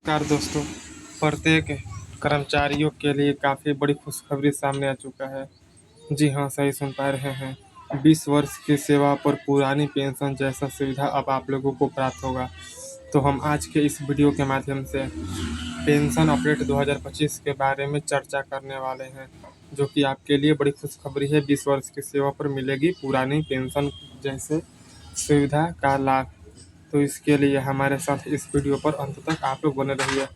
नमस्कार दोस्तों। प्रत्येक कर्मचारियों के लिए काफ़ी बड़ी खुशखबरी सामने आ चुका है। जी हाँ, सही सुन पा रहे हैं। 20 वर्ष की सेवा पर पुरानी पेंशन जैसा सुविधा अब आप लोगों को प्राप्त होगा। तो हम आज के इस वीडियो के माध्यम से पेंशन अपडेट 2025 के बारे में चर्चा करने वाले हैं, जो कि आपके लिए बड़ी खुशखबरी है। 20 वर्ष की सेवा पर मिलेगी पुरानी पेंशन जैसे सुविधा का लाभ। तो इसके लिए हमारे साथ इस वीडियो पर अंत तक आप लोग बने रहिए।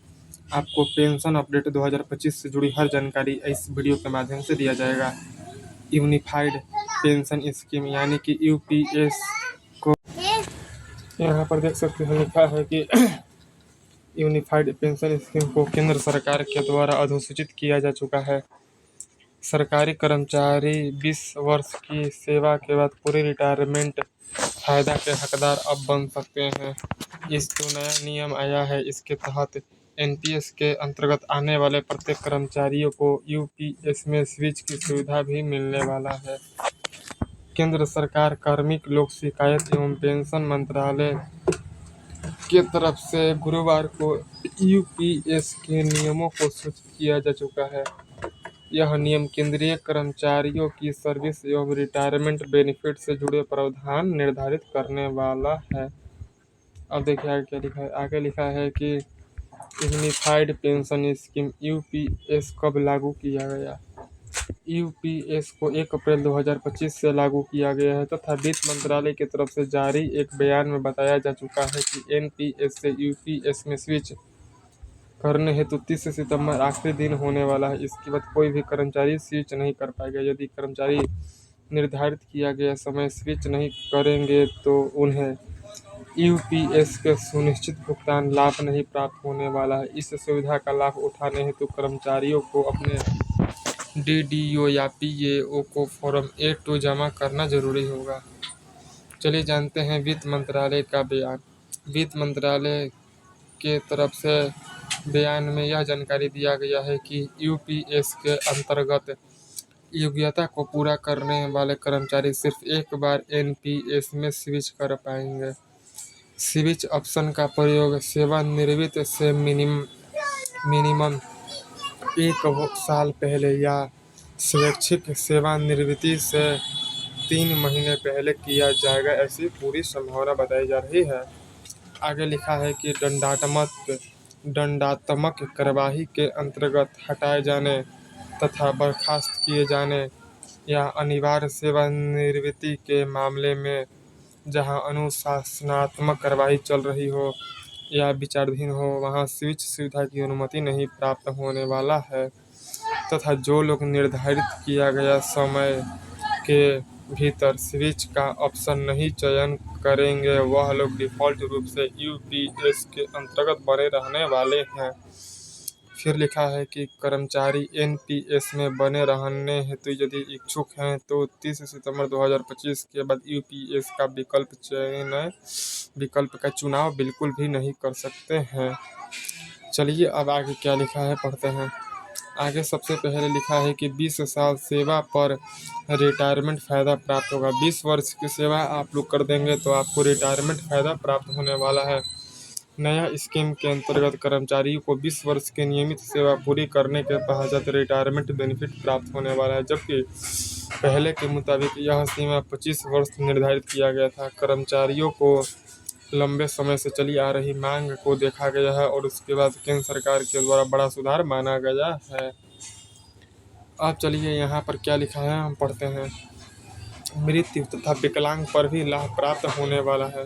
आपको पेंशन अपडेट 2025 से जुड़ी हर जानकारी इस वीडियो के माध्यम से दिया जाएगा। यूनिफाइड पेंशन स्कीम यानी कि यूपीएस को यहाँ पर देख सकते हैं, लिखा है कि यूनिफाइड पेंशन स्कीम को केंद्र सरकार के द्वारा अधिसूचित किया जा चुका है। सरकारी कर्मचारी 20 वर्ष की सेवा के बाद पूरे रिटायरमेंट फायदा के हकदार अब बन सकते हैं। इस जो नया नियम आया है, इसके तहत एनपीएस के अंतर्गत आने वाले प्रत्येक कर्मचारियों को यूपीएस में स्विच की सुविधा भी मिलने वाला है। केंद्र सरकार कार्मिक लोक शिकायत एवं पेंशन मंत्रालय की तरफ से गुरुवार को यूपीएस के नियमों को सूचित किया जा चुका है। यह नियम केंद्रीय कर्मचारियों की सर्विस एवं रिटायरमेंट बेनिफिट से जुड़े प्रावधान निर्धारित करने वाला है। अब देखिए आगे क्या लिखा है। आगे लिखा है कि यूनिफाइड पेंशन स्कीम यूपीएस कब लागू किया गया। यूपीएस को 1 अप्रैल 2025 से लागू किया गया है तथा वित्त मंत्रालय की तरफ से जारी एक बयान में बताया जा चुका है कि एनपीएस से यूपीएस में स्विच करने हेतु 30 सितंबर आखिरी दिन होने वाला है। इसके बाद कोई भी कर्मचारी स्विच नहीं कर पाएगा। यदि कर्मचारी निर्धारित किया गया समय स्विच नहीं करेंगे तो उन्हें यूपीएस के सुनिश्चित भुगतान लाभ नहीं प्राप्त होने वाला है। इस सुविधा का लाभ उठाने हेतु कर्मचारियों को अपने डीडीओ या पीएओ को फॉर्म A2 जमा करना जरूरी होगा। चलिए जानते हैं वित्त मंत्रालय का बयान। वित्त मंत्रालय के तरफ से बयान में यह जानकारी दिया गया है कि यूपीएस के अंतर्गत योग्यता को पूरा करने वाले कर्मचारी सिर्फ एक बार एनपीएस में स्विच कर पाएंगे। स्विच ऑप्शन का प्रयोग सेवानिवृत्ति से मिनिमम 1 साल पहले या स्वैच्छिक सेवानिवृत्ति से 3 महीने पहले किया जाएगा, ऐसी पूरी संभावना बताई जा रही है। आगे लिखा है कि दंडात्मक कार्यवाही के अंतर्गत हटाए जाने तथा बर्खास्त किए जाने या अनिवार्य सेवानिवृत्ति के मामले में जहां अनुशासनात्मक कार्यवाही चल रही हो या विचाराधीन हो, वहां स्विच सुविधा की अनुमति नहीं प्राप्त होने वाला है तथा जो लोग निर्धारित किया गया समय के भीतर स्विच का ऑप्शन नहीं चयन करेंगे, वह लोग डिफ़ॉल्ट रूप से यूपीएस के अंतर्गत बने रहने वाले हैं। फिर लिखा है कि कर्मचारी एनपीएस में बने रहने हेतु यदि इच्छुक हैं तो 30 सितंबर 2025 के बाद यूपीएस का विकल्प का चुनाव बिल्कुल भी नहीं कर सकते हैं। चलिए अब आगे क्या लिखा है पढ़ते हैं। आगे सबसे पहले लिखा है कि 20 साल सेवा पर रिटायरमेंट फ़ायदा प्राप्त होगा। 20 वर्ष की सेवा आप लोग कर देंगे तो आपको रिटायरमेंट फ़ायदा प्राप्त होने वाला है। नया स्कीम के अंतर्गत कर्मचारियों को 20 वर्ष की नियमित सेवा पूरी करने के पश्चात रिटायरमेंट बेनिफिट प्राप्त होने वाला है, जबकि पहले के मुताबिक यह सीमा 25 वर्ष निर्धारित किया गया था। कर्मचारियों को लंबे समय से चली आ रही मांग को देखा गया है और उसके बाद केंद्र सरकार के द्वारा बड़ा सुधार माना गया है। अब चलिए यहाँ पर क्या लिखा है हम पढ़ते हैं। मृत्यु तथा विकलांग पर भी लाभ प्राप्त होने वाला है।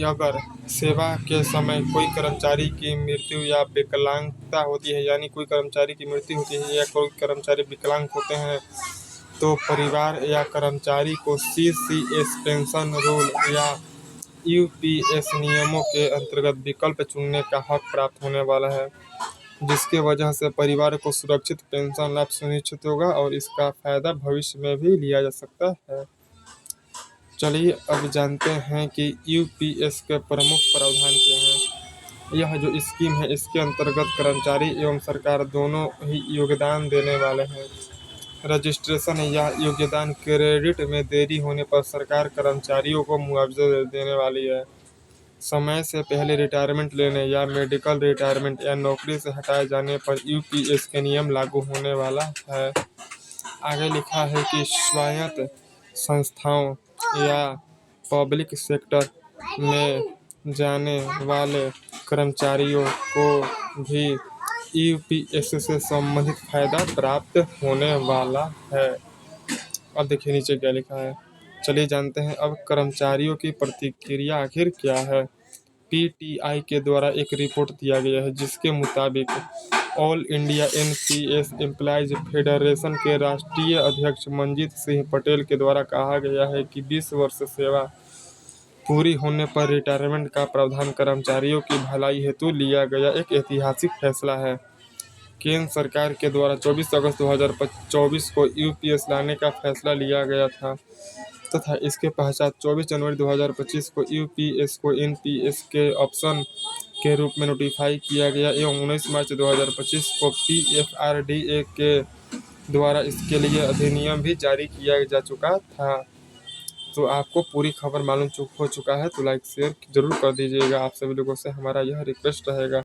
अगर सेवा के समय कोई कर्मचारी की मृत्यु या विकलांगता होती है, यानी कोई कर्मचारी की मृत्यु होती है या कोई कर्मचारी विकलांग होते हैं, तो परिवार या कर्मचारी को सीसीएस पेंशन रूल या यूपीएस नियमों के अंतर्गत विकल्प चुनने का हक प्राप्त होने वाला है, जिसके वजह से परिवार को सुरक्षित पेंशन लाभ सुनिश्चित होगा और इसका फायदा भविष्य में भी लिया जा सकता है। चलिए अब जानते हैं कि यूपीएस के प्रमुख प्रावधान क्या हैं। यह जो स्कीम है, इसके अंतर्गत कर्मचारी एवं सरकार दोनों ही योगदान देने वाले हैं। रजिस्ट्रेशन या योगदान क्रेडिट में देरी होने पर सरकार कर्मचारियों को मुआवजा देने वाली है। समय से पहले रिटायरमेंट लेने या मेडिकल रिटायरमेंट या नौकरी से हटाए जाने पर यूपीएस के नियम लागू होने वाला है। आगे लिखा है कि स्वायत्त संस्थाओं या पब्लिक सेक्टर में जाने वाले कर्मचारियों को भी यूपीएस से संबंधित फायदा प्राप्त होने वाला है। अब देखिए नीचे क्या लिखा है, चलिए जानते हैं अब कर्मचारियों की प्रतिक्रिया आखिर क्या है। पीटीआई के द्वारा एक रिपोर्ट दिया गया है जिसके मुताबिक all India NPS employees federation के राष्ट्रीय अध्यक्ष मंजीत सिंह पटेल के द्वारा कहा गया है कि 20 वर्ष सेवा पूरी होने पर रिटायरमेंट का प्रावधान कर्मचारियों की भलाई हेतु लिया गया एक ऐतिहासिक फैसला है। केंद्र सरकार के द्वारा 24 अगस्त 2024 को यूपीएस लाने का फैसला लिया गया था तथा इसके पश्चात 24 जनवरी 2025 को यूपीएस को एनपीएस के ऑप्शन के रूप में नोटिफाई किया गया एवं 19 मार्च 2025 को पीएफआरडीए के द्वारा इसके लिए अधिनियम भी जारी किया जा चुका था। तो आपको पूरी खबर मालूम हो चुका है, तो लाइक शेयर जरूर कर दीजिएगा। आप सभी लोगों से हमारा यह रिक्वेस्ट रहेगा।